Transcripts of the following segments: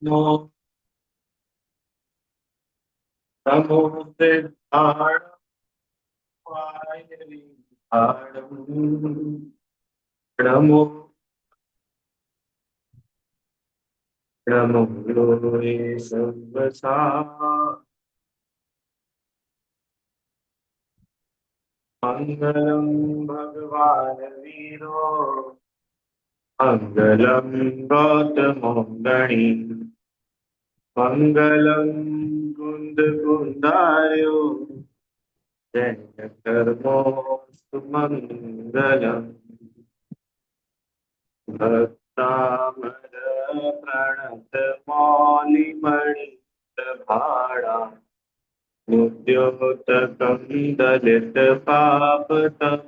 No नमो सिद्धार्थाय नमो नमो लोके सर्वसा मंगलम भगवान वीरो मंगलम गौतमो गणी मंगलम कुंद कुंदार्यो जय कर्मो सुमंगलम भक्तामर प्रणत मौलिमणि भाड़ा उद्योतकं दलित पापतमोत्थानं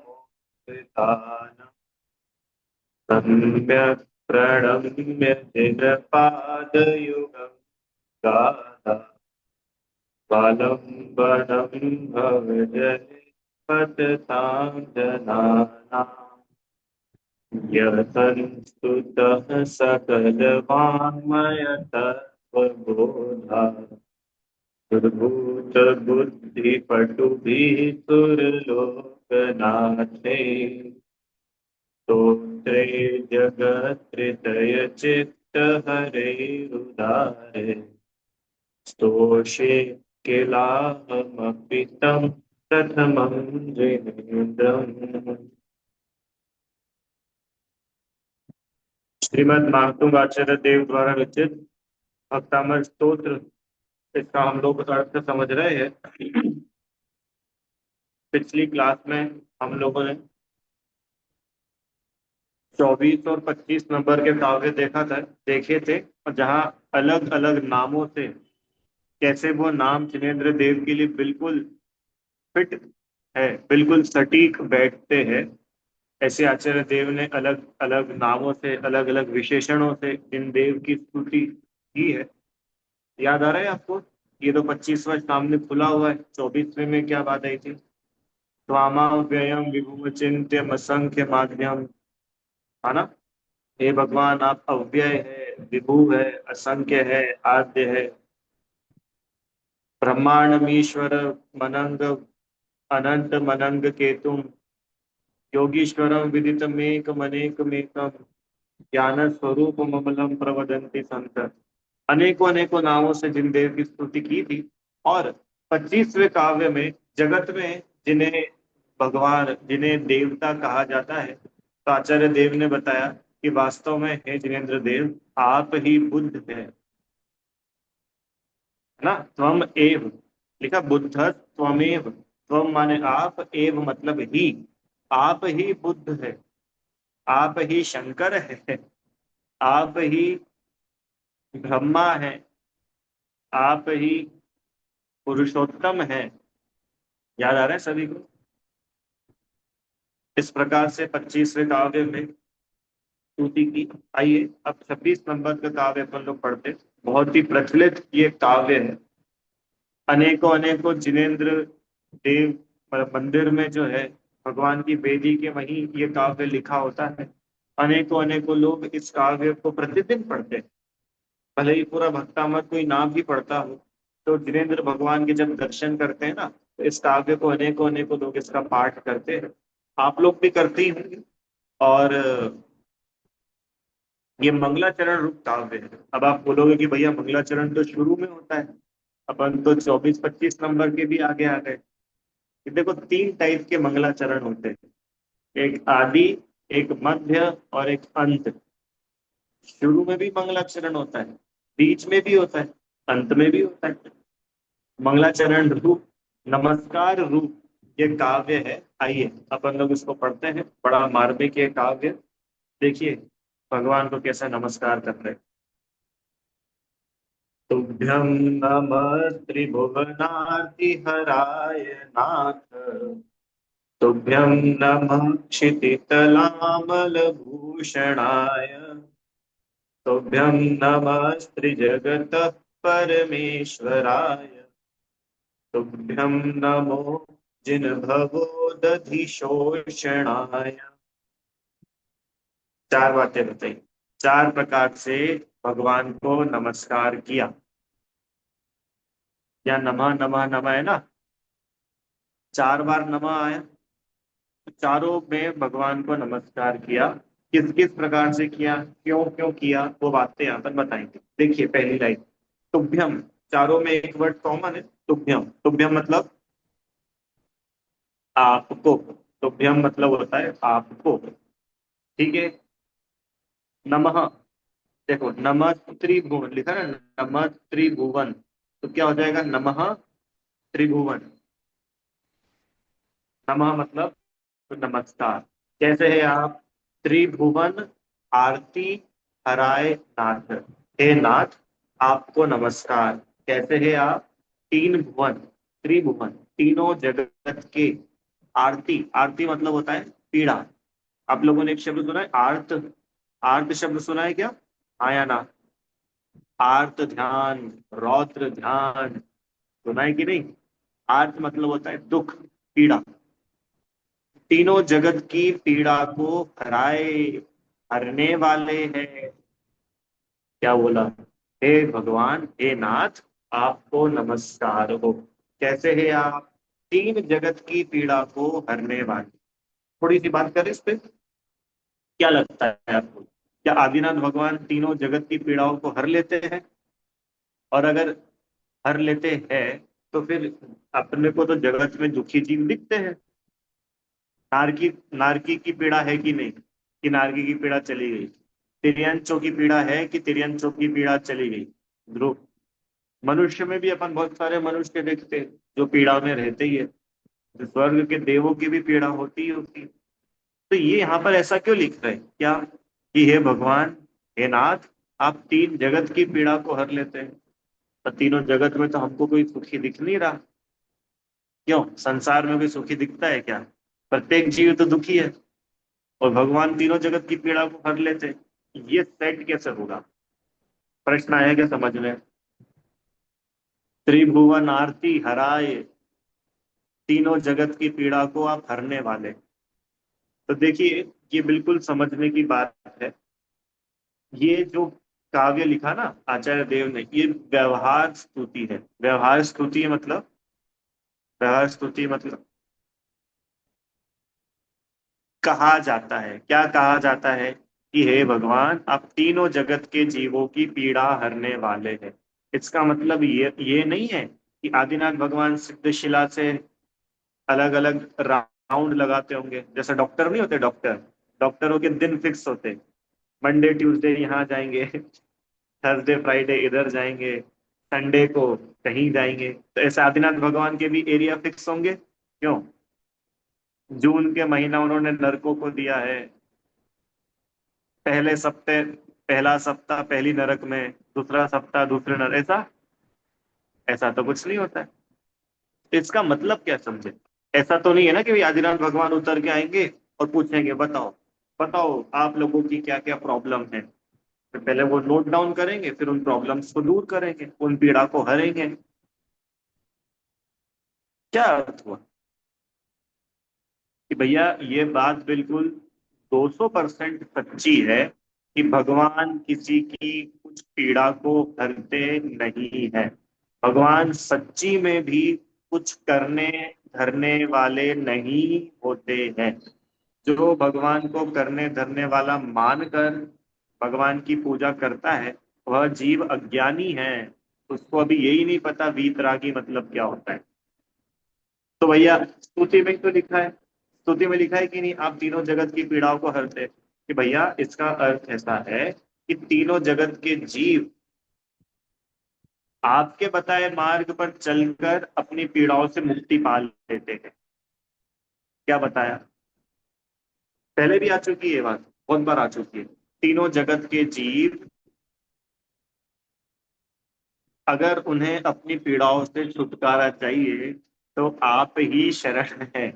सम्यक् प्रणम्य जिनपादयुगं गाथा स्वावलम्बनं भवजने पततां जनानाम् यः संस्तुतः सकलवाङ्मय तत्त्वबोधा दुर्भूतबुद्धिपटुभिः सुरलोकनाथे स्तोत्रे जगत्कृतयचित्तहरेरुदारे स्तोषे किलाहमपि तं प्रथमं जिनेन्द्रम्। श्रीमद् मार्तंड आचार्य देव द्वारा रचित भक्तामर स्तोत्र, इसका हम लोग अर्थ समझ रहे हैं। पिछली क्लास में हम लोगों ने 24 और 25 नंबर के काव्य देखे थे, और जहाँ अलग अलग नामों से कैसे वो नाम जिनेन्द्र देव के लिए बिल्कुल फिट है, बिल्कुल सटीक बैठते हैं। ऐसे आचार्य देव ने अलग अलग नामों से, अलग अलग विशेषणों से इन देव की स्तुति की है। याद आ रहा है आपको? ये तो 25वां सामने खुला हुआ है। 24वें में क्या बात आई थी? स्वामा व्ययम विभुम चिंत्यम असंख्य माध्यम, है ना? हे भगवान, आप अव्यय है, विभु है, असंख्य है, आद्य है, ब्रह्मांडमीश्वर, मनंग, अनंत मनंग केतुम, योगीश्वरम विदितमेकमनेकमेकम, ज्ञान स्वरूप ममलम प्रवदंति संत। अनेकों अनेकों नामों से जिन देव की स्तुति की थी। और 25वें काव्य में जगत में जिन्हें भगवान, जिन्हें देवता कहा जाता है, तो आचार्य देव ने बताया कि वास्तव में हे जिनेन्द्र देव, आप ही बुद्ध है ना। त्वम एव लिखा, बुद्ध त्वमेव, त्वम माने आप, एव मतलब ही, आप ही बुद्ध है, आप ही शंकर है, आप ही ब्रह्मा है, आप ही पुरुषोत्तम है। याद आ रहा है सभी को? इस प्रकार से 25वें काव्य में स्तुति की। आइए अब 26 नंबर का काव्य अपन लोग पढ़ते हैं। बहुत ही प्रचलित ये काव्य है। अनेकों अनेकों जिनेन्द्र देव मंदिर में जो है, भगवान की वेदी के वहीं ये काव्य लिखा होता है। अनेकों अनेकों लोग इस काव्य को प्रतिदिन पढ़ते हैं। भले ही पूरा भक्तामृत कोई नाम ही पढ़ता हो, तो जिनेन्द्र भगवान के जब दर्शन करते हैं ना, तो इस काव्य को अनेकों अनेकों लोग इसका पाठ करते हैं। आप लोग भी करते ही होंगे। और ये मंगलाचरण रूप काव्य है। अब आप बोलोगे कि भैया मंगलाचरण तो शुरू में होता है, अपन तो 24-25 नंबर के भी आगे आ गए। कि देखो, 3 टाइप के मंगलाचरण होते हैं, एक आदि, एक मध्य और एक अंत। शुरू में भी मंगलाचरण होता है, बीच में भी होता है, अंत में भी होता है। मंगलाचरण रूप, नमस्कार रूप ये काव्य है। आइए अपन लोग इसको पढ़ते हैं। बड़ा मार्मिक ये काव्य। देखिए भगवान को कैसा नमस्कार कर रहे हैं। तुभ्यं नमः त्रिभुवनार्तिहराय नाथ, तुभ्यं नमः क्षितितलामलभूषणाय, तुभ्यं नमस्त्रिजगतः परमेश्वराय, तुभ्यं नमो जिनभवोदधिशोषणाय। 4 बातें बताई। 4 प्रकार से भगवान को नमस्कार किया, या नमः नमः नमः है ना, 4 बार नमः आया, तो चारों में भगवान को नमस्कार किया। किस किस प्रकार से किया, क्यों क्यों किया, वो बातें यहाँ पर बताएंगे। देखिए पहली लाइन, तुभ्यम, चारों में एक वर्ड कॉमन है, तुभ्यम। तुभ्यम मतलब आपको, तुभ्यम मतलब होता है आपको, ठीक है। नमः, देखो नमः त्रिभुवन लिखा है ना, नमः त्रिभुवन, तो क्या हो जाएगा, नमः त्रिभुवन। नमः मतलब तो नमस्कार। कैसे है आप, त्रिभुवन आरती हराए नाथ, हे नाथ आपको नमस्कार। कैसे है आप, तीन भुवन, त्रिभुवन तीनों जगत के, आरती, आरती मतलब होता है पीड़ा। आप लोगों ने एक शब्द सुना है आर्त, आर्त शब्द सुना है क्या, हाँ या ना, आर्त ध्यान, रौद्र ध्यान, सुना है कि नहीं। आर्त मतलब होता है दुख, पीड़ा। तीनों जगत की पीड़ा को हराए, हरने वाले हैं। क्या बोला, हे भगवान हे नाथ आपको नमस्कार हो। कैसे है आप, तीन जगत की पीड़ा को हरने वाले। थोड़ी सी बात करें इस पे, क्या लगता है आपको, क्या आदिनाथ भगवान तीनों जगत की पीड़ाओं को हर लेते हैं। और अगर हर लेते हैं तो फिर अपने को तो जगत में दुखी जीव दिखते हैं। नारकी, नारकी की पीड़ा है कि नहीं, कि नारकी की पीड़ा चली गई। तिर्यंचों की पीड़ा है कि तिर्यंचों की पीड़ा चली गई। ध्रुव, मनुष्य में भी अपन बहुत सारे मनुष्य देखते हैं जो पीड़ा में रहते ही है। तो स्वर्ग के देवों की भी पीड़ा होती ही होती है। तो ये यहाँ पर ऐसा क्यों लिख रहे हैं क्या, कि हे भगवान हे नाथ आप तीन जगत की पीड़ा को हर लेते हैं। तो तीनों जगत में तो हमको कोई सुखी दिख नहीं रहा। क्यों, संसार में कोई सुखी दिखता है क्या, प्रत्येक जीव तो दुखी है, और भगवान तीनों जगत की पीड़ा को हर लेते हैं। ये सेट कैसे होगा, प्रश्न आया क्या समझ में। त्रिभुवन आरती हराए, तीनों जगत की पीड़ा को आप हरने वाले। तो देखिए ये बिल्कुल समझने की बात है। ये जो काव्य लिखा ना आचार्य देव ने, ये व्यवहार स्तुति है। व्यवहार स्तुति मतलब, व्यवहार स्तुति मतलब कहा जाता है, क्या कहा जाता है, कि हे भगवान आप तीनों जगत के जीवों की पीड़ा हरने वाले हैं। इसका मतलब ये नहीं है कि आदिनाथ भगवान सिद्धशिला से अलग अलग राउंड लगाते होंगे, जैसे डॉक्टर नहीं होते, डॉक्टर, डॉक्टरों के दिन फिक्स होते, मंडे ट्यूसडे यहाँ जाएंगे, थर्सडे फ्राइडे इधर जाएंगे, संडे को कहीं जाएंगे। तो ऐसे आदिनाथ भगवान के भी एरिया फिक्स होंगे। क्यों, जून के महीना उन्होंने नरकों को दिया है, पहले सप्ताह, पहला सप्ताह पहली नरक में, दूसरा सप्ताह दूसरे नरक, ऐसा ऐसा तो कुछ नहीं होता है। तो इसका मतलब क्या समझे, ऐसा तो नहीं है ना कि भाई आदिनाथ भगवान उतर के आएंगे और पूछेंगे बताओ, बताओ आप लोगों की क्या क्या प्रॉब्लम है। तो पहले वो नोट डाउन करेंगे, फिर उन प्रॉब्लम्स को दूर करेंगे, उन पीड़ा को हरेंगे। क्या अर्थ हुआ, कि भैया ये बात बिल्कुल 200% सच्ची है कि भगवान किसी की कुछ पीड़ा को हरते नहीं है। भगवान सच्ची में भी कुछ करने धरने वाले नहीं होते हैं। जो भगवान को करने धरने वाला मानकर भगवान की पूजा करता है, वह जीव अज्ञानी है। उसको अभी यही नहीं पता वीतरागी मतलब क्या होता है। तो भैया स्तुति में तो लिखा है, स्तुति में लिखा है कि नहीं, आप तीनों जगत की पीड़ाओं को हरते, कि भैया इसका अर्थ ऐसा है कि तीनों जगत के जीव आपके बताए मार्ग पर चलकर अपनी पीड़ाओं से मुक्ति पा लेते हैं। क्या बताया, पहले भी आ चुकी है ये बात, बहुत बार आ चुकी है। तीनों जगत के जीव अगर उन्हें अपनी पीड़ाओं से छुटकारा चाहिए तो आप ही शरण है।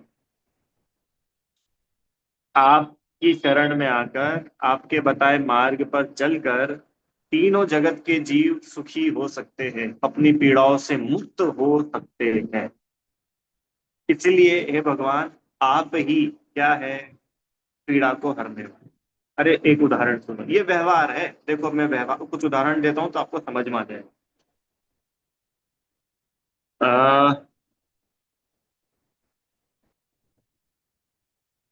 आपकी शरण में आकर, आपके बताए मार्ग पर चलकर तीनों जगत के जीव सुखी हो सकते हैं, अपनी पीड़ाओं से मुक्त हो सकते हैं। इसलिए हे भगवान आप ही क्या है, पीड़ा को हरने वाले। अरे एक उदाहरण सुनो, ये व्यवहार है, देखो मैं व्यवहार कुछ उदाहरण देता हूँ तो आपको समझ में आ जाएगा।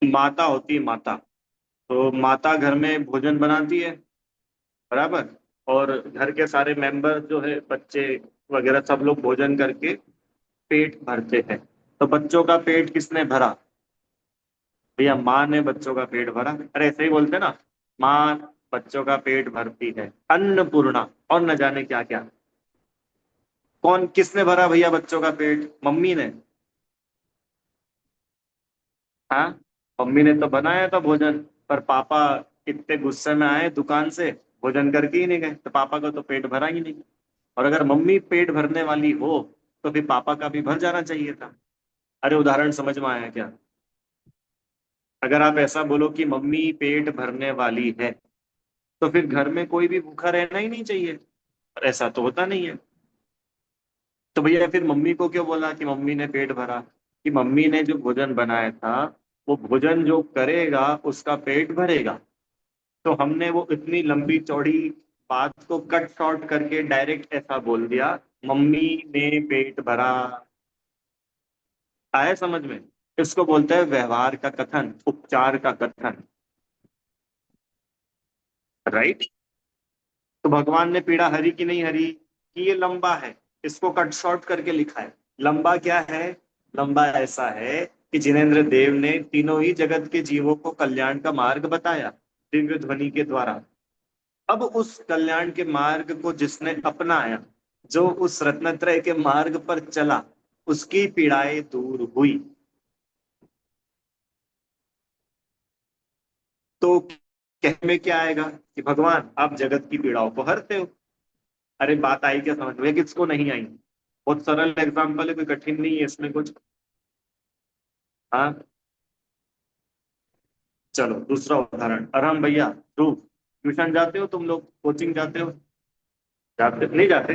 माता होती है माता, तो माता घर में भोजन बनाती है, बराबर। और घर के सारे मेंबर जो है, बच्चे वगैरह सब लोग भोजन करके पेट भरते हैं। तो बच्चों का पेट किसने भरा? भैया माँ ने बच्चों का पेट भरा। अरे ऐसे ही बोलते ना, माँ बच्चों का पेट भरती है, अन्नपूर्णा, और न जाने क्या क्या। कौन किसने भरा भैया बच्चों का पेट? मम्मी ने। हाँ, मम्मी ने तो बनाया था भोजन, पर पापा इतने गुस्से में आए दुकान से, भोजन करके ही नहीं गए, तो पापा का तो पेट भरा ही नहीं। और अगर मम्मी पेट भरने वाली हो तो फिर पापा का भी भर जाना चाहिए था। अरे उदाहरण समझ में आया क्या? अगर आप ऐसा बोलो कि मम्मी पेट भरने वाली है, तो फिर घर में कोई भी भूखा रहना ही नहीं चाहिए, पर ऐसा तो होता नहीं है। तो भैया फिर मम्मी को क्यों बोला कि मम्मी ने पेट भरा? कि मम्मी ने जो भोजन बनाया था, वो भोजन जो करेगा उसका पेट भरेगा। तो हमने वो इतनी लंबी चौड़ी बात को कट शॉर्ट करके डायरेक्ट ऐसा बोल दिया, मम्मी ने पेट भरा। आया समझ में? इसको बोलते हैं व्यवहार का कथन, उपचार का कथन। राइट। तो भगवान ने पीड़ा हरी की नहीं हरी, कि ये लंबा है, इसको कट शॉर्ट करके लिखा है। लंबा क्या है? लंबा ऐसा है कि जिनेन्द्र देव ने तीनों ही जगत के जीवों को कल्याण का मार्ग बताया दिव्य ध्वनि के द्वारा। अब उस कल्याण के मार्ग को जिसने अपनाया, जो उस रत्नत्रय के मार्ग पर चला, उसकी पीड़ाएं दूर हुई। तो कहने में क्या आएगा कि भगवान आप जगत की पीड़ाओं को हरते हो। अरे बात आई क्या समझ में? किसको नहीं आई? बहुत सरल एग्जाम्पल है, कोई कठिन नहीं है इसमें कुछ। हाँ, चलो दूसरा उदाहरण। अरहम भैया, ध्रुव, ट्यूशन जाते हो तुम लोग? कोचिंग जाते हो? जाते नहीं जाते?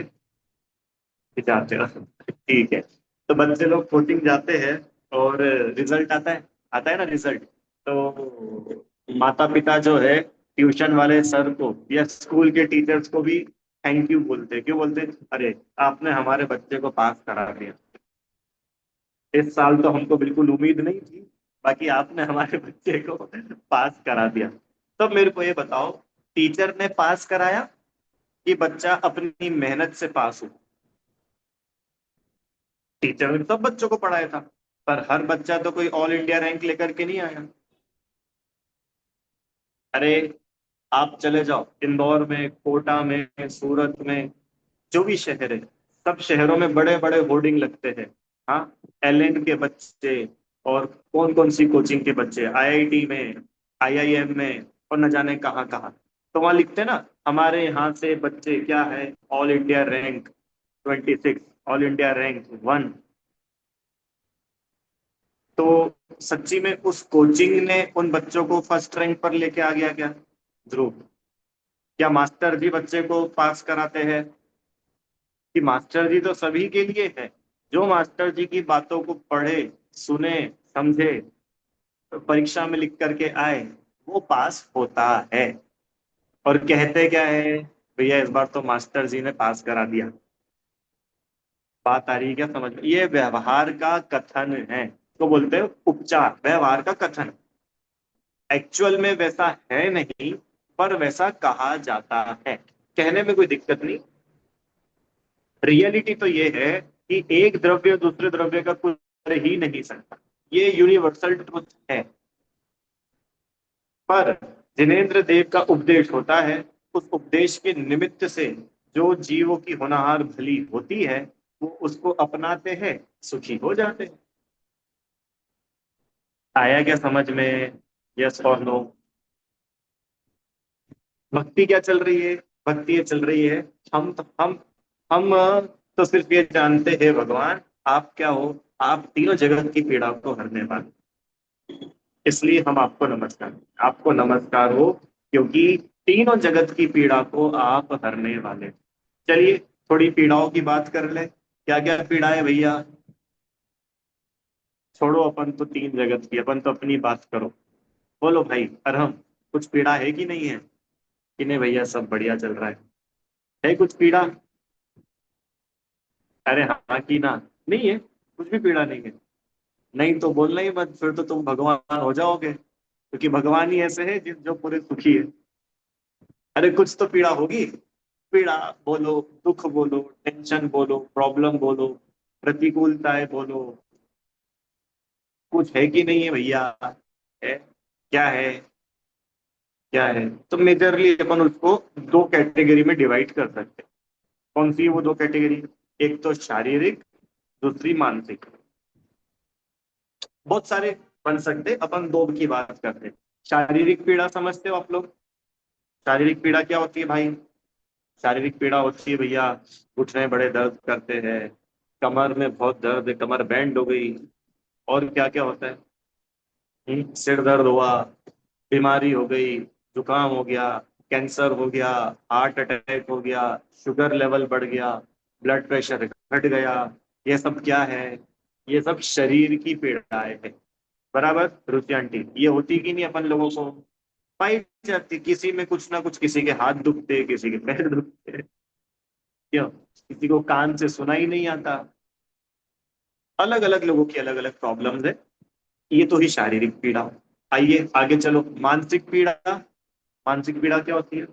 जाते हो ठीक है। तो बच्चे लोग कोचिंग जाते हैं, और रिजल्ट आता है ना रिजल्ट। तो माता पिता जो है ट्यूशन वाले सर को या स्कूल के टीचर्स को भी थैंक यू बोलते हैं। क्यों बोलते हैं? अरे आपने हमारे बच्चे को पास करा दिया, इस साल तो हमको बिल्कुल उम्मीद नहीं थी, बाकी आपने हमारे बच्चे को पास करा दिया। तो मेरे को ये बताओ, टीचर ने पास कराया कि बच्चा अपनी मेहनत से पास हो? टीचर ने सब बच्चों को पढ़ाया था, पर हर बच्चा तो कोई ऑल इंडिया रैंक लेकर के नहीं आया। अरे आप चले जाओ इंदौर में, कोटा में, सूरत में, जो भी शहर है, सब शहरों में बड़े बड़े होर्डिंग लगते हैं। हाँ, एलएन के बच्चे, और कौन कौन सी कोचिंग के बच्चे, आईआईटी में, आईआईएम में, और न जाने कहाँ कहाँ। तो वहां लिखते हैं ना, हमारे यहाँ से बच्चे क्या है, all India rank 26, all India rank 1। तो सच्ची में उस कोचिंग ने उन बच्चों को फर्स्ट रैंक पर लेके आ गया क्या, ध्रुव? क्या मास्टर जी बच्चे को पास कराते हैं? कि मास्टर जी तो सभी के लिए है, जो मास्टर जी की बातों को पढ़े, सुने, समझे, तो परीक्षा में लिख करके आए, वो पास होता है। और कहते क्या है? भैया इस बार तो मास्टर जी ने पास करा दिया। बात आ रही है क्या समझ में? ये व्यवहार का कथन है, तो बोलते हैं उपचार, व्यवहार का कथन। एक्चुअल में वैसा है नहीं, पर वैसा कहा जाता है। कहने में कोई दिक्कत नहीं। रियलिटी तो ये है कि एक द्रव्य दूसरे द्रव्य का कुछ कर ही नहीं सकता, ये यूनिवर्सल ट्रुथ है। पर जिनेन्द्र देव का उपदेश होता है, उस उपदेश के निमित्त से जो जीवों की होनहार भली होती है, वो उसको अपनाते हैं, सुखी हो जाते हैं। आया क्या समझ में? यस और नो? भक्ति क्या चल रही है? भक्ति ये चल रही है, हम तो सिर्फ ये जानते हैं भगवान आप क्या हो, आप तीनों जगत की पीड़ा को हरने वाले। इसलिए हम आपको नमस्कार, आपको नमस्कार हो, क्योंकि तीनों जगत की पीड़ा को आप हरने वाले। चलिए थोड़ी पीड़ाओं की बात कर ले, क्या क्या पीड़ा है भैया? छोड़ो अपन तो तीन जगत की, अपन तो अपनी बात करो। बोलो भाई अरहम। कुछ पीड़ा है कि नहीं है? कि नहीं भैया सब बढ़िया चल रहा है कुछ पीड़ा? अरे हाँ कि ना? नहीं है, कुछ भी पीड़ा नहीं है। नहीं तो बोलना ही मत, फिर तो तुम भगवान हो जाओगे, क्योंकि भगवान ही ऐसे है जो पूरे सुखी है। अरे कुछ तो पीड़ा होगी। पीड़ा बोलो, दुख बोलो, टेंशन बोलो, प्रॉब्लम बोलो, प्रतिकूलताएं बोलो, कुछ है कि नहीं है भैया? है। क्या है? क्या है? तो मेजरली अपन उसको दो कैटेगरी में डिवाइड कर सकते हैं। कौन सी है वो दो कैटेगरी? एक तो शारीरिक, दूसरी मानसिक। बहुत सारे बन सकते, अपन दो की बात करते हैं। शारीरिक पीड़ा समझते हो आप लोग? शारीरिक पीड़ा क्या होती है भाई? शारीरिक पीड़ा होती है भैया, घुटने बड़े दर्द करते हैं, कमर में बहुत दर्द है, कमर बैंड हो गई, और क्या क्या होता है? सिर दर्द हुआ, बीमारी हो गई, जुकाम हो गया, कैंसर हो गया, हार्ट अटैक हो गया, शुगर लेवल बढ़ गया, ब्लड प्रेशर घट गया। ये सब क्या है? ये सब शरीर की पीड़ाएं है। बराबर रुचि आंटी, ये होती कि नहीं अपन लोगों को? पाई जाती, किसी में कुछ ना कुछ, किसी के हाथ दुखते, किसी के पैर दुखते। क्यों? किसी को कान से सुना ही नहीं आता। अलग अलग लोगों की अलग अलग प्रॉब्लम्स है। ये तो ही शारीरिक पीड़ा। आइए आगे चलो, मानसिक पीड़ा। मानसिक पीड़ा क्या होती है?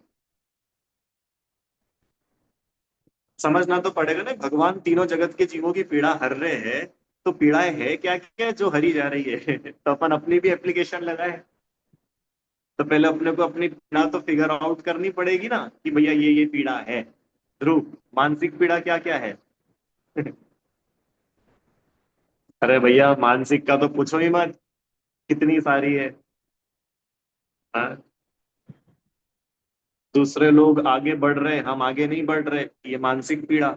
समझना तो पड़ेगा ना, भगवान तीनों जगत के जीवों की पीड़ा हर रहे हैं, तो पीड़ाएं है क्या क्या जो हरी जा रही है? तो अपन अपनी भी एप्लीकेशन लगाए। तो पहले अपने को अपनी पीड़ा तो फिगर आउट करनी पड़ेगी ना, कि भैया ये पीड़ा है। ध्रुव, मानसिक पीड़ा क्या क्या है? अरे भैया मानसिक का तो पूछो ही मत, कितनी सारी है। हाँ? दूसरे लोग आगे बढ़ रहे, हम आगे नहीं बढ़ रहे, ये मानसिक पीड़ा।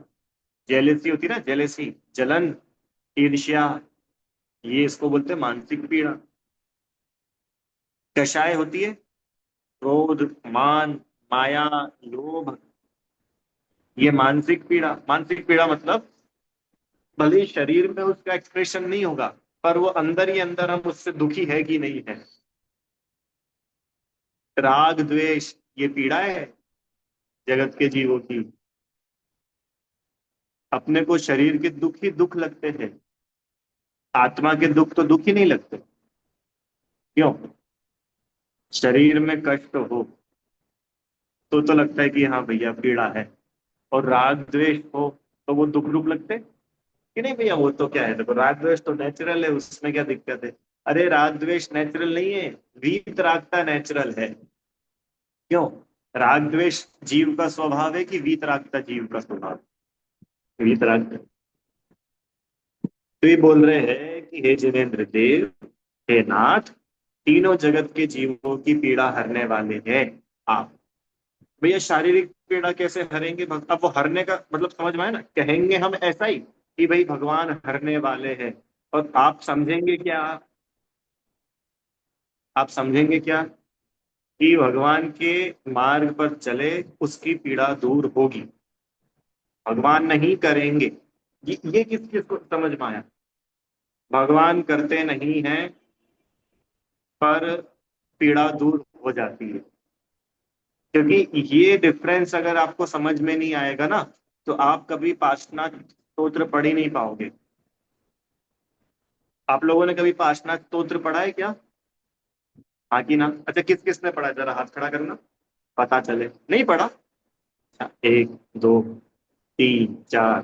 जेलेसी होती ना, जेलेसी, जलन, ईर्ष्या, ये इसको बोलते हैं मानसिक पीड़ा। कषाय होती है, क्रोध, मान, माया, लोभ, ये मानसिक पीड़ा। मानसिक पीड़ा मतलब भले ही शरीर में उसका एक्सप्रेशन नहीं होगा, पर वो अंदर ही अंदर हम उससे दुखी है कि नहीं है। राग द्वेष, ये पीड़ा है जगत के जीवों की। अपने को शरीर के दुख ही दुख लगते हैं, आत्मा के दुख तो दुख ही नहीं लगते। क्यों? शरीर में कष्ट हो तो लगता है कि हाँ भैया पीड़ा है, और राग द्वेष हो तो वो दुख दुख लगते कि नहीं भैया? वो तो क्या है, देखो राग द्वेष तो नेचुरल है, उसमें क्या दिक्कत है? अरे राग द्वेष नेचुरल नहीं है, वीतरागता नेचुरल है। क्यों? राग द्वेष जीव का स्वभाव है कि वीतरागता जीव का स्वभाव? वीतराग। तो ये बोल रहे हैं कि हे जिनेन्द्र देव, हे नाथ, तीनों जगत के जीवों की पीड़ा हरने वाले हैं आप। भैया शारीरिक पीड़ा कैसे हरेंगे? अब वो हरने का मतलब समझ में आया ना, कहेंगे हम ऐसा ही कि भाई भगवान हरने वाले हैं, और आप समझेंगे क्या? आप समझेंगे क्या? कि भगवान के मार्ग पर चले, उसकी पीड़ा दूर होगी। भगवान नहीं करेंगे, ये किस किस को समझ में आया? भगवान करते नहीं हैं, पर पीड़ा दूर हो जाती है। क्योंकि ये डिफरेंस अगर आपको समझ में नहीं आएगा ना, तो आप कभी पार्श्वनाथ स्तोत्र पढ़ ही नहीं पाओगे। आप लोगों ने कभी पार्श्वनाथ स्तोत्र पढ़ा है क्या? हाँ कि ना? अच्छा, किस किस ने पढ़ा है? जरा हाथ खड़ा करना, पता चले। नहीं पढ़ा? अच्छा, एक, दो, तीन, चार।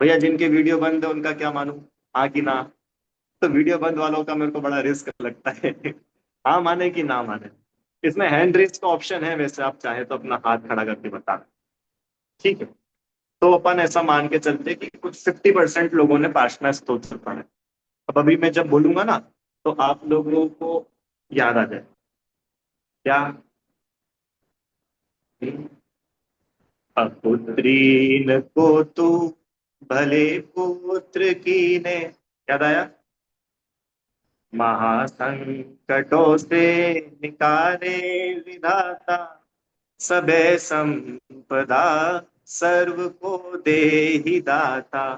भैया जिनके वीडियो बंद है उनका क्या मानूं? हाँ कि ना? तो वीडियो बंद वालों का मेरे को बड़ा रिस्क लगता है। हाँ माने कि ना माने? इसमें हैंड रेस का ऑप्शन है, वैसे आप चाहे तो अपना हाथ खड़ा करके बता। ठीक है। तो अपन ऐसा मान के चलते कि कुछ 50% लोगों ने पार्श्वनाथ स्तोत्र पढ़ा है। अब अभी मैं जब बोलूंगा ना, तो आप लोगों को याद आ जाए। क्या? अपुत्रीन को तू भले पुत्र कीने, याद आया? महासंकटों से निकाले विधाता, सबे संपदा सर्व को दे ही दाता,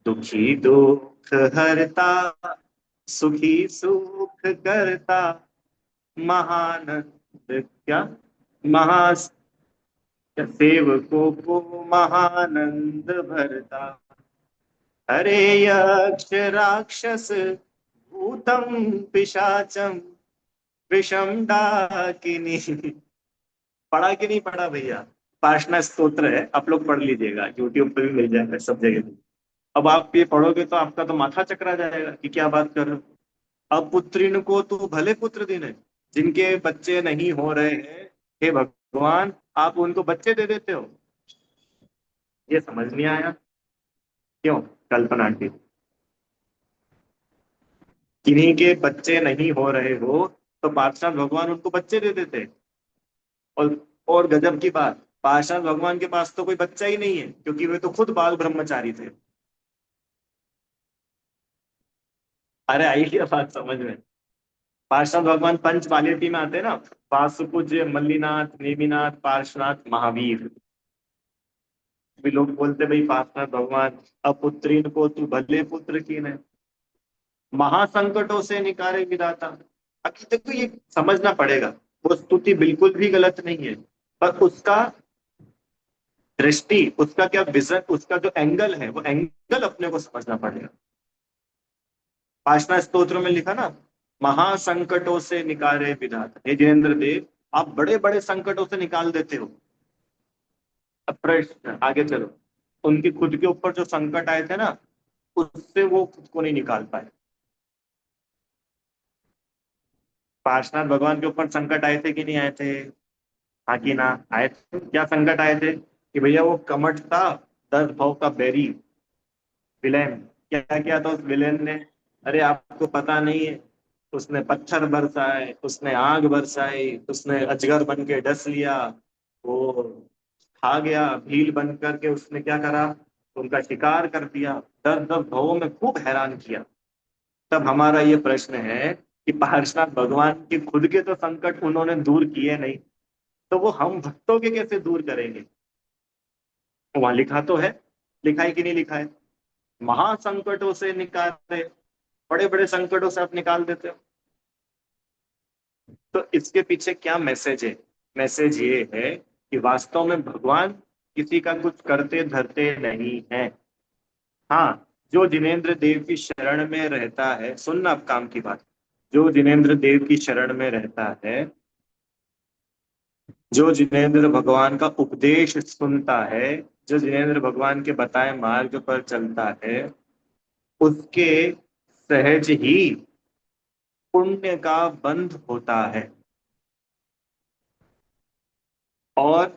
दुखी दुख हरता, सुखी सुख करता, महानंद क्या, महा सेवकों को महानंद भरता, हरे यक्ष राक्षस भूतम पिशाचम विषम डाकिनी। पढ़ा कि नहीं पढ़ा भैया? पार्षणा स्तोत्र है, आप लोग पढ़ लीजिएगा, यूट्यूब पे भी मिल जाएगा सब जगह। अब आप ये पढ़ोगे तो आपका तो माथा चकरा जाएगा कि क्या बात कर रहे हो। अब पुत्रिन को तू भले पुत्र देने, जिनके बच्चे नहीं हो रहे हैं, हे भगवान आप उनको बच्चे दे देते हो। ये समझ नहीं आया क्यों? कल्पना आंटी, किन्हीं के बच्चे नहीं हो रहे हो तो पार्षद भगवान उनको बच्चे दे देते। और और गजब की बात, पार्षद भगवान के पास तो कोई बच्चा ही नहीं है, क्योंकि वे तो खुद बाल ब्रह्मचारी थे। अरे आई क्या बात समझ में? पार्षद भगवान पंच बालेटी में आते हैं ना, वासुपूज्य, मल्लीनाथ, नेमिनाथ, पार्श्वनाथ, महावीर। भी लोग बोलते भाई पार्षद भगवान अपुत्रीन को तू भले पुत्र की ने, महासंकटों से निकारे विधाता। अभी देखो ये समझना पड़ेगा, वो स्तुति बिल्कुल भी गलत नहीं है, पर उसका दृष्टि, उसका क्या विजन, उसका जो एंगल है वो एंगल अपने को समझना पड़ेगा। पाशना स्तोत्र में लिखा ना, महासंकटों से निकारे विधाता, हे जिनेन्द्र देव आप बड़े बड़े संकटों से निकाल देते हो। अब प्रश्न आगे चलो, उनके खुद के ऊपर जो संकट आए थे ना, उससे वो खुद को नहीं निकाल पाए। पार्शनाथ भगवान के ऊपर संकट आए थे कि नहीं आए थे? हाँ कि ना आए थे? क्या संकट आए थे कि भैया वो कमठ था, 10 भव का बैरी विलेन। क्या किया था उस विलेन ने? अरे आपको पता नहीं है, उसने पत्थर बरसाए, उसने आग बरसाई, उसने अजगर बन के डस लिया, वो खा गया भील बन करके, उसने क्या करा, उनका शिकार कर दिया, 10 10 भवों में खूब हैरान किया। तब हमारा ये प्रश्न है कि पार्षनाथ भगवान के खुद के तो संकट उन्होंने दूर किए नहीं, तो वो हम भक्तों के कैसे दूर करेंगे? वहां लिखा तो है, लिखा है कि नहीं लिखा है, महासंकटों से निकाले, बड़े बड़े संकटों से आप निकाल देते हो। तो इसके पीछे क्या मैसेज है? मैसेज ये है कि वास्तव में भगवान किसी का कुछ करते धरते नहीं है। हाँ, जो जिनेन्द्र देव की शरण में रहता है, सुनना अब काम की बात, जो जिनेन्द्र देव की शरण में रहता है, जो जिनेन्द्र भगवान का उपदेश सुनता है, जो जिनेन्द्र भगवान के बताए मार्ग पर चलता है, उसके सहज ही पुण्य का बंध होता है, और